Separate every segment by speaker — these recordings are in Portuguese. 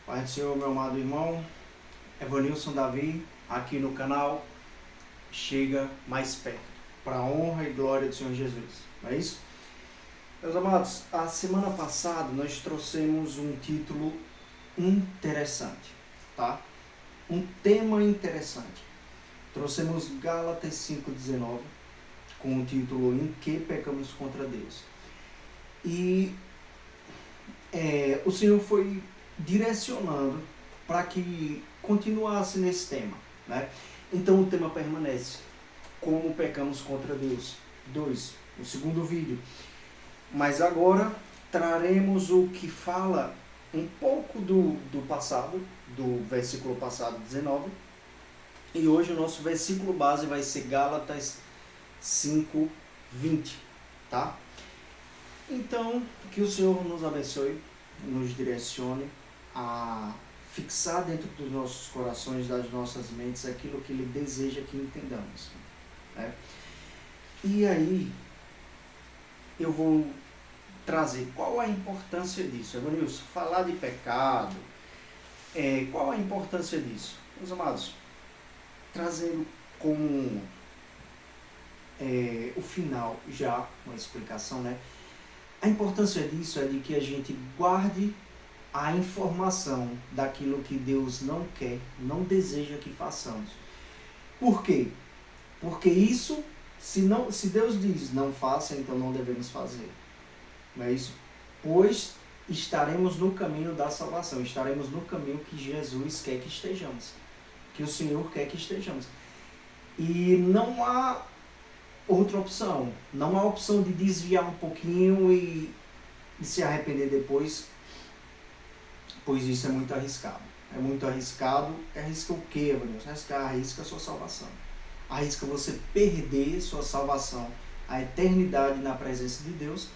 Speaker 1: Pai do Senhor, meu amado irmão, Evanilson Davi, aqui no canal Chega Mais Perto, para a honra e glória do Senhor Jesus, não é isso? Meus amados, a semana passada nós trouxemos um título interessante, tá? Um tema interessante. Trouxemos Gálatas 5,19, com o título Em que pecamos contra Deus. E o Senhor foi direcionando para que continuasse nesse tema, né? Então o tema permanece: como pecamos contra Deus. 2, o segundo vídeo. Mas agora traremos o que fala um pouco do passado, do versículo passado 19. E hoje o nosso versículo base vai ser Gálatas 5:20, tá? Então, que o Senhor nos abençoe, nos direcione a fixar dentro dos nossos corações, das nossas mentes, aquilo que Ele deseja que entendamos, né? E aí, eu vou trazer qual a importância disso. Evanilson, falar de pecado, qual a importância disso? Meus amados, trazendo como o final já, uma explicação, né? A importância disso é de que a gente guarde a informação daquilo que Deus não quer, não deseja que façamos. Por quê? Porque isso, se Deus diz não faça, então não devemos fazer. Não é isso? Pois estaremos no caminho da salvação, estaremos no caminho que Jesus quer que estejamos, que o Senhor quer que estejamos. E não há outra opção, não há opção de desviar um pouquinho e se arrepender depois, pois isso é muito arriscado. É muito arriscado. Arrisca o quê, Evanilson? Arrisca a sua salvação. Arrisca você perder sua salvação, a eternidade na presença de Deus,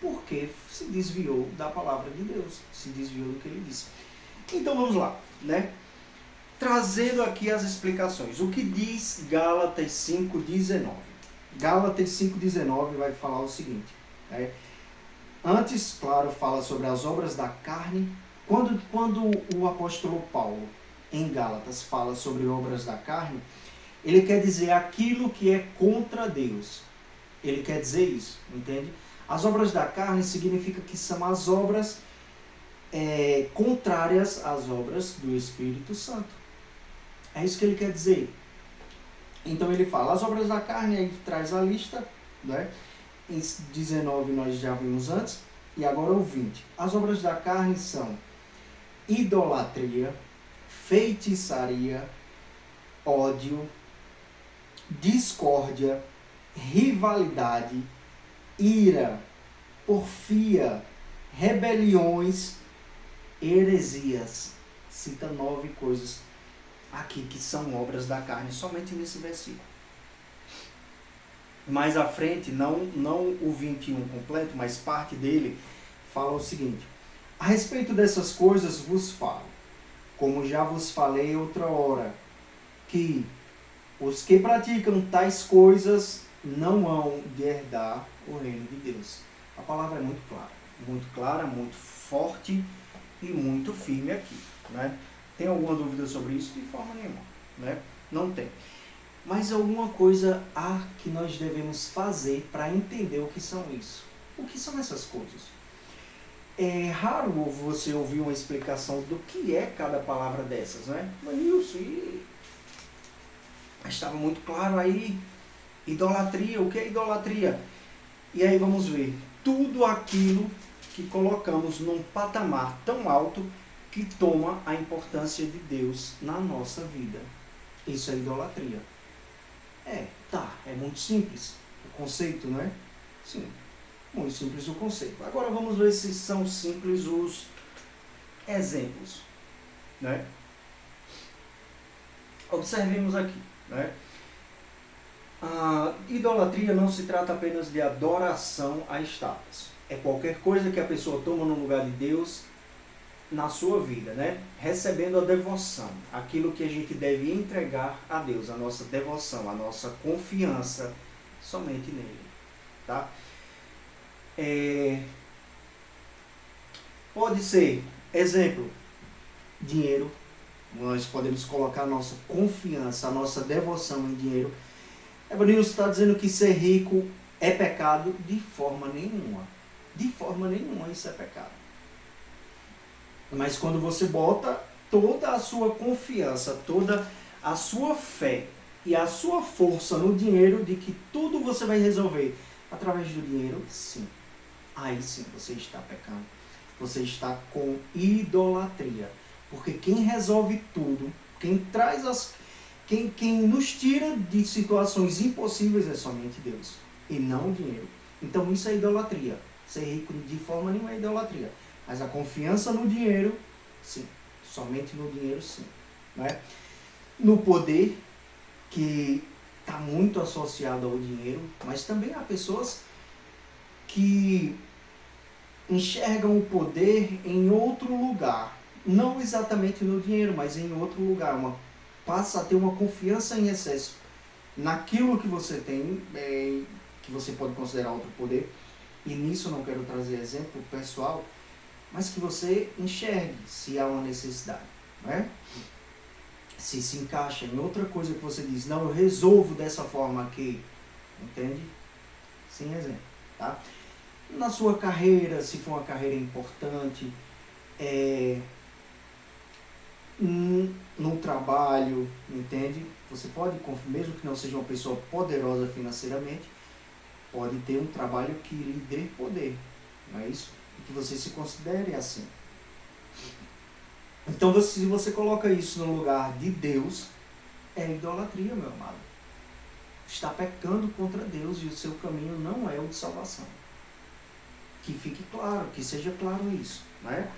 Speaker 1: porque se desviou da palavra de Deus, se desviou do que Ele disse. Então vamos lá, né? Trazendo aqui as explicações. O que diz Gálatas 5,19? Gálatas 5,19 vai falar o seguinte, né? Antes, claro, fala sobre as obras da carne. Quando o apóstolo Paulo, em Gálatas, fala sobre obras da carne, ele quer dizer aquilo que é contra Deus. Ele quer dizer isso, entende? As obras da carne significa que são as obras contrárias às obras do Espírito Santo. É isso que ele quer dizer. Então ele fala, as obras da carne, aí traz a lista, né? Em 19 nós já vimos antes, e agora o 20. As obras da carne são idolatria, feitiçaria, ódio, discórdia, rivalidade, ira, porfia, rebeliões, heresias. Cita 9 coisas aqui que são obras da carne, somente nesse versículo. Mais à frente, não o 21 completo, mas parte dele, fala o seguinte: a respeito dessas coisas vos falo, como já vos falei outra hora, que os que praticam tais coisas não hão de herdar o reino de Deus. A palavra é muito clara, muito forte e muito firme aqui, né? Tem alguma dúvida sobre isso? De forma nenhuma, né? Não tem. Mas alguma coisa há que nós devemos fazer para entender o que são isso. O que são essas coisas? É raro você ouvir uma explicação do que é cada palavra dessas, né? Mas isso, estava muito claro aí. Idolatria, o que é idolatria? E aí vamos ver. Tudo aquilo que colocamos num patamar tão alto que toma a importância de Deus na nossa vida. Isso é idolatria. É muito simples o conceito, não é? Sim, muito simples o conceito. Agora vamos ver se são simples os exemplos, né? Observemos aqui, né? A idolatria não se trata apenas de adoração a estátuas. É qualquer coisa que a pessoa toma no lugar de Deus na sua vida, né? Recebendo a devoção, aquilo que a gente deve entregar a Deus, a nossa devoção, a nossa confiança somente nele, tá? Pode ser, exemplo, dinheiro, nós podemos colocar a nossa confiança, a nossa devoção em dinheiro. Evanilson está dizendo que ser rico é pecado? De forma nenhuma. De forma nenhuma isso é pecado. Mas quando você bota toda a sua confiança, toda a sua fé e a sua força no dinheiro, de que tudo você vai resolver através do dinheiro, sim. Aí sim você está pecando. Você está com idolatria. Porque quem resolve tudo, quem nos tira de situações impossíveis é somente Deus. E não o dinheiro. Então isso é idolatria. Ser rico de forma nenhuma é idolatria. Mas a confiança no dinheiro, sim. Somente no dinheiro, sim. Né? No poder, que está muito associado ao dinheiro, mas também há pessoas que enxergam o poder em outro lugar. Não exatamente no dinheiro, mas em outro lugar. Passa a ter uma confiança em excesso naquilo que você tem, que você pode considerar outro poder. E nisso não quero trazer exemplo pessoal, mas que você enxergue se há uma necessidade. Né? Se encaixa em outra coisa que você diz, não, eu resolvo dessa forma aqui. Entende? Sem exemplo. Tá? Na sua carreira, se for uma carreira importante, no trabalho, entende? Você pode, mesmo que não seja uma pessoa poderosa financeiramente, pode ter um trabalho que lhe dê poder, não é isso? E que você se considere assim. Então, se você coloca isso no lugar de Deus, é idolatria, meu amado. Está pecando contra Deus e o seu caminho não é o de salvação. Que fique claro, que seja claro isso, né?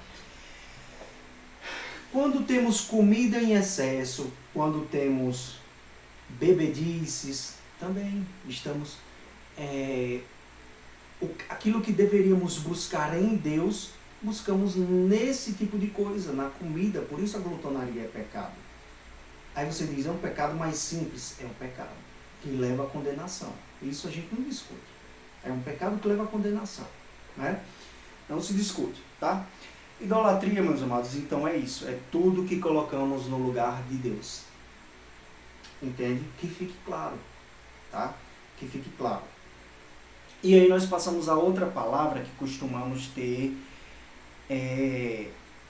Speaker 1: Quando temos comida em excesso, quando temos bebedices, também estamos... aquilo que deveríamos buscar em Deus, buscamos nesse tipo de coisa, na comida. Por isso a glutonaria é pecado. Aí você diz, é um pecado mais simples. É um pecado que leva à condenação. Isso a gente não discute. É um pecado que leva à condenação. Né? Não se discute, tá? Idolatria, meus amados, então é isso. É tudo que colocamos no lugar de Deus. Entende? Que fique claro. Tá? Que fique claro. E aí nós passamos a outra palavra que costumamos ter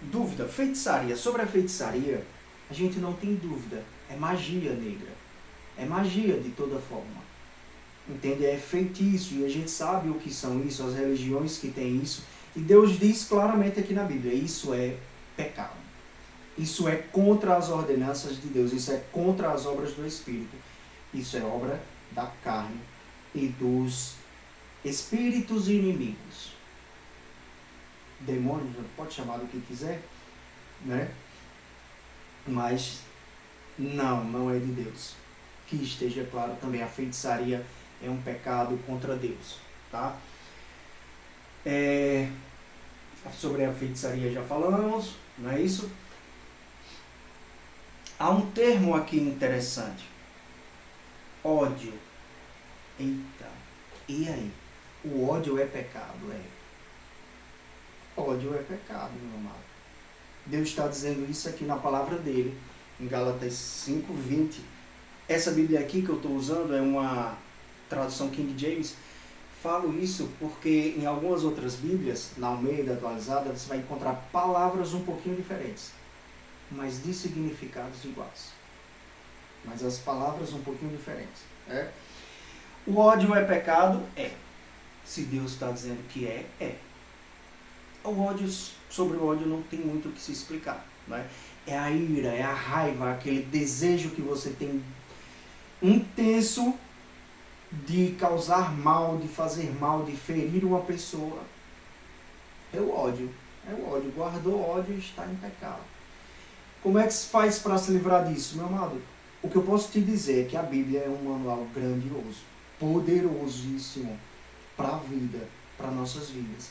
Speaker 1: dúvida. Feitiçaria. Sobre a feitiçaria, a gente não tem dúvida. É magia negra. É magia de toda forma. Entende? É feitiço. E a gente sabe o que são isso, as religiões que têm isso. E Deus diz claramente aqui na Bíblia, isso é pecado. Isso é contra as ordenanças de Deus. Isso é contra as obras do Espírito. Isso é obra da carne e dos espíritos inimigos. Demônios, pode chamar do que quiser, né? Mas não é de Deus. Que esteja claro também, a feitiçaria é um pecado contra Deus, tá? Sobre a feitiçaria já falamos, não é isso? Há um termo aqui interessante. Ódio. Eita, e aí? O ódio é pecado, Ódio é pecado, meu amado. Deus está dizendo isso aqui na palavra dele, em Gálatas 5:20. Essa Bíblia aqui que eu estou usando é uma tradução King James. Falo isso porque em algumas outras Bíblias, na Almeida atualizada, você vai encontrar palavras um pouquinho diferentes, mas de significados iguais. Mas as palavras um pouquinho diferentes. O ódio é pecado? Se Deus está dizendo que é. Sobre o ódio não tem muito o que se explicar. Né? É a ira, é a raiva, aquele desejo que você tem intenso de causar mal, de fazer mal, de ferir uma pessoa. É o ódio. Guardou ódio, está em pecado. Como é que se faz para se livrar disso, meu amado? O que eu posso te dizer é que a Bíblia é um manual grandioso, poderosíssimo para a vida, para nossas vidas.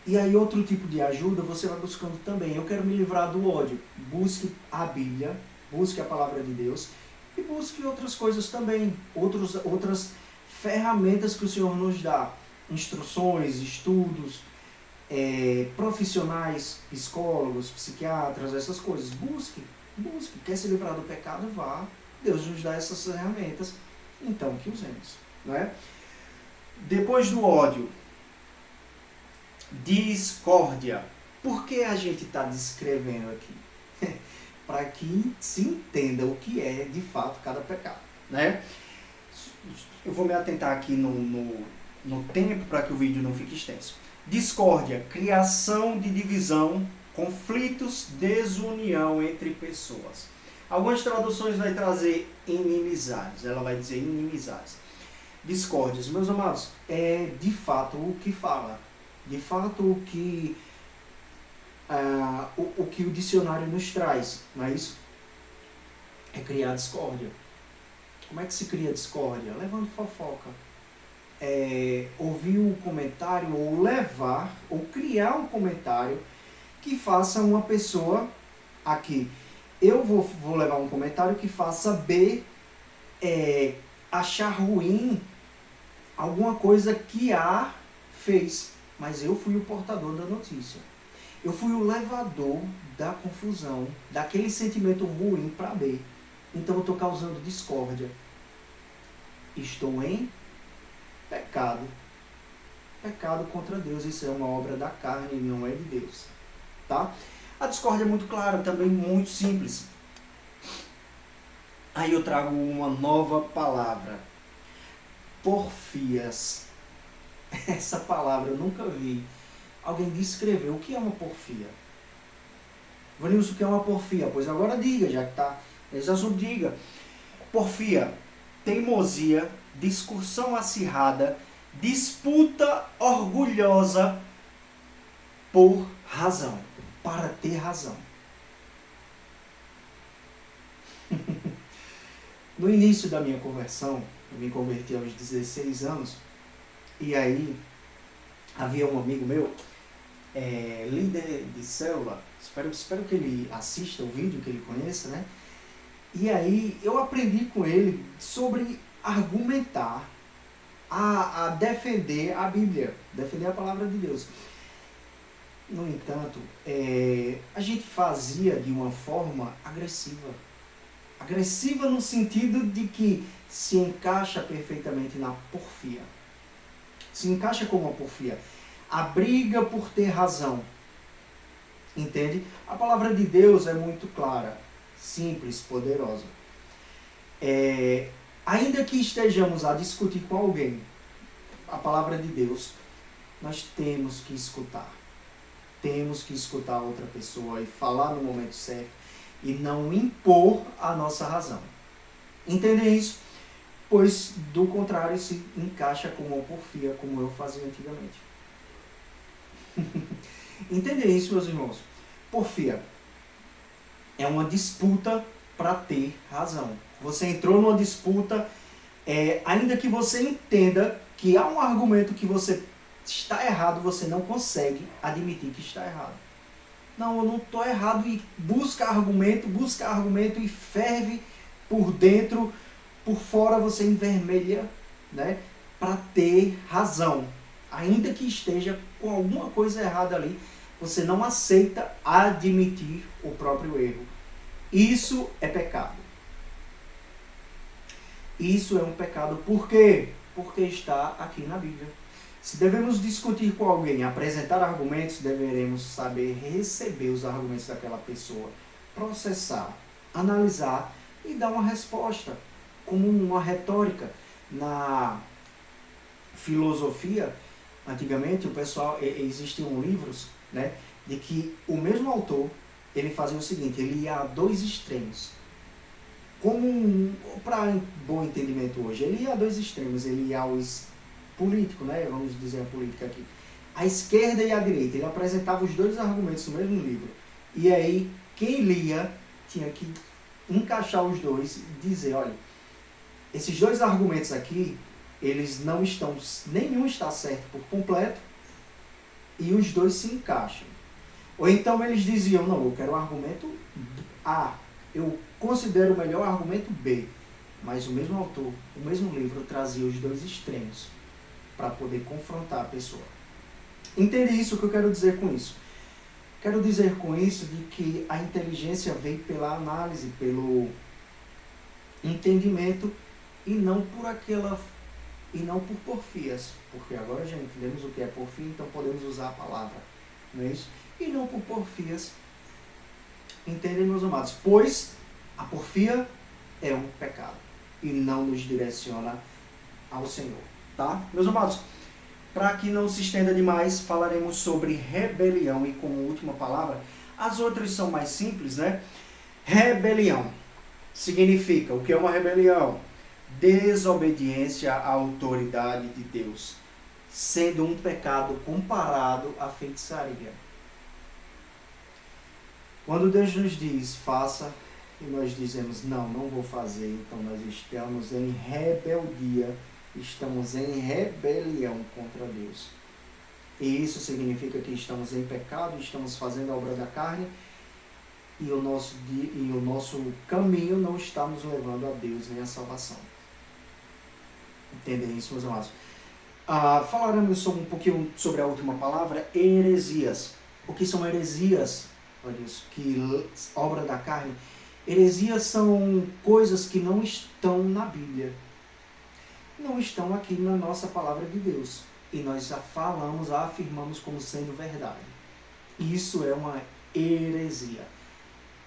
Speaker 1: E aí outro tipo de ajuda você vai buscando também. Eu quero me livrar do ódio. Busque a Bíblia, busque a palavra de Deus e busque outras coisas também, outras ferramentas que o Senhor nos dá, instruções, estudos, profissionais, psicólogos, psiquiatras, essas coisas. Busque. Quer se livrar do pecado? Vá. Deus nos dá essas ferramentas, então que usemos. Não é? Depois do ódio, discórdia. Por que a gente está descrevendo aqui? Para que se entenda o que é de fato cada pecado. Né? Eu vou me atentar aqui no tempo para que o vídeo não fique extenso. Discórdia, criação de divisão, conflitos, desunião entre pessoas. Algumas traduções vai trazer inimizades, ela vai dizer inimizades. Discórdias, meus amados, é de fato o que fala, de fato o que o dicionário nos traz, não é isso? É criar discórdia. Como é que se cria discórdia? Levando fofoca. Ouvir um comentário ou criar um comentário que faça uma pessoa aqui. Eu vou levar um comentário que faça B achar ruim alguma coisa que A fez, mas eu fui o portador da notícia. Eu fui o levador da confusão, daquele sentimento ruim para B. Então eu estou causando discórdia. Estou em pecado. Pecado contra Deus. Isso é uma obra da carne, não é de Deus. Tá? A discórdia é muito clara, também muito simples. Aí eu trago uma nova palavra. Porfias. Essa palavra eu nunca vi alguém descrever o que é uma porfia. Vanilson, o que é uma porfia? Pois agora diga, já que está nesse assunto, diga. Porfia, teimosia, discussão acirrada, disputa orgulhosa por razão, para ter razão. No início da minha conversão, eu me converti aos 16 anos, e aí havia um amigo meu, líder de célula, espero que ele assista o vídeo, que ele conheça, né? E aí eu aprendi com ele sobre argumentar, a defender a Bíblia, defender a palavra de Deus. No entanto, a gente fazia de uma forma agressiva. Agressiva no sentido de que se encaixa perfeitamente na porfia. Se encaixa como uma porfia. A briga por ter razão. Entende? A palavra de Deus é muito clara, simples, poderosa. Ainda que estejamos a discutir com alguém a palavra de Deus, nós temos que escutar. Temos que escutar a outra pessoa e falar no momento certo e não impor a nossa razão. Entendem isso? Pois, do contrário, se encaixa como uma porfia, como eu fazia antigamente. Entendem isso, meus irmãos? Porfia é uma disputa para ter razão. Você entrou numa disputa, ainda que você entenda que há um argumento que você está errado, você não consegue admitir que está errado. Não, eu não estou errado, e busca argumento e ferve por dentro, por fora você envermelha, né, para ter razão. Ainda que esteja com alguma coisa errada ali, você não aceita admitir o próprio erro. Isso é pecado. Isso é um pecado. Por quê? Porque está aqui na Bíblia. Se devemos discutir com alguém, apresentar argumentos, deveremos saber receber os argumentos daquela pessoa, processar, analisar e dar uma resposta, como uma retórica. Na filosofia, antigamente, o pessoal, existiam livros, né, de que o mesmo autor, ele fazia o seguinte, ele ia a dois extremos. Para bom entendimento hoje, ele ia a dois extremos, ele ia aos político, né? Vamos dizer a política aqui. A esquerda e a direita. Ele apresentava os dois argumentos no mesmo livro. E aí, quem lia tinha que encaixar os dois e dizer, olha, esses dois argumentos aqui, eles não estão, nenhum está certo por completo, e os dois se encaixam. Ou então eles diziam, não, eu quero o argumento A, eu considero o melhor argumento B. Mas o mesmo autor, o mesmo livro, trazia os dois extremos para poder confrontar a pessoa. Entende isso? O que eu quero dizer com isso? Quero dizer com isso de que a inteligência vem pela análise, pelo entendimento e não por porfias, porque agora já entendemos o que é porfia, então podemos usar a palavra, não é isso? E não por porfias, entendem, meus amados? Pois a porfia é um pecado e não nos direciona ao Senhor, tá? Meus amados, para que não se estenda demais, falaremos sobre rebelião e como última palavra, as outras são mais simples, né? Rebelião significa, o que é uma rebelião? Desobediência à autoridade de Deus, sendo um pecado comparado à feitiçaria. Quando Deus nos diz, faça, e nós dizemos, não vou fazer, então nós estamos em rebeldia, estamos em rebelião contra Deus. E isso significa que estamos em pecado, estamos fazendo a obra da carne, e o nosso caminho não está nos levando a Deus nem a salvação. Entendem isso, meus amados? Falaremos um pouquinho sobre a última palavra, heresias. O que são heresias? Olha isso, que obra da carne. Heresias são coisas que não estão na Bíblia. Não estão aqui na nossa palavra de Deus. E nós já afirmamos como sendo verdade. Isso é uma heresia.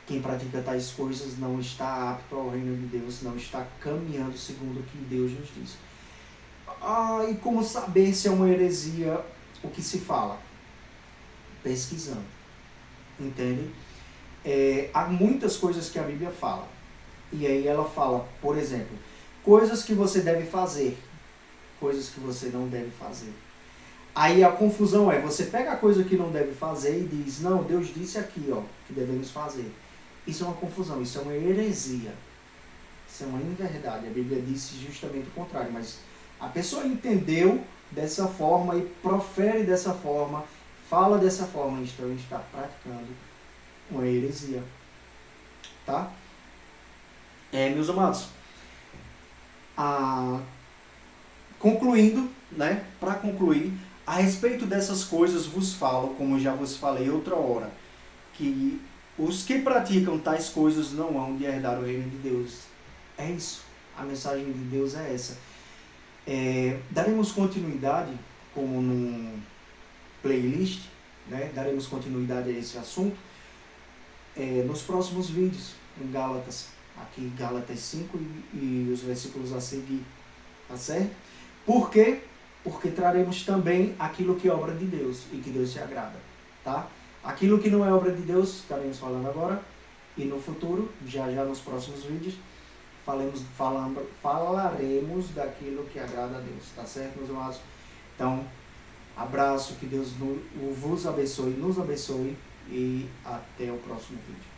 Speaker 1: Quem pratica tais coisas não está apto ao reino de Deus, não está caminhando segundo o que Deus nos diz. E como saber se é uma heresia o que se fala? Pesquisando. Entende? Há muitas coisas que a Bíblia fala. E aí ela fala, por exemplo, coisas que você deve fazer, coisas que você não deve fazer. Aí a confusão é, você pega a coisa que não deve fazer e diz, não, Deus disse aqui, que devemos fazer. Isso é uma confusão, isso é uma heresia. Isso é uma inverdade. A Bíblia disse justamente o contrário, mas a pessoa entendeu dessa forma e profere dessa forma, fala dessa forma, então está praticando uma heresia. Tá? Meus amados, concluindo, né, para concluir, a respeito dessas coisas vos falo, como já vos falei outra hora, que os que praticam tais coisas não hão de herdar o reino de Deus. É isso. A mensagem de Deus é essa. Daremos continuidade, como num playlist, né? Daremos continuidade a esse assunto nos próximos vídeos, em Gálatas. Aqui, Gálatas 5 e os versículos a seguir. Tá certo? Por quê? Porque traremos também aquilo que é obra de Deus e que Deus se agrada. Tá? Aquilo que não é obra de Deus, estaremos falando agora, e no futuro, já nos próximos vídeos, falaremos daquilo que agrada a Deus, tá certo, meus amados? Então, abraço, que Deus vos abençoe, nos abençoe, e até o próximo vídeo.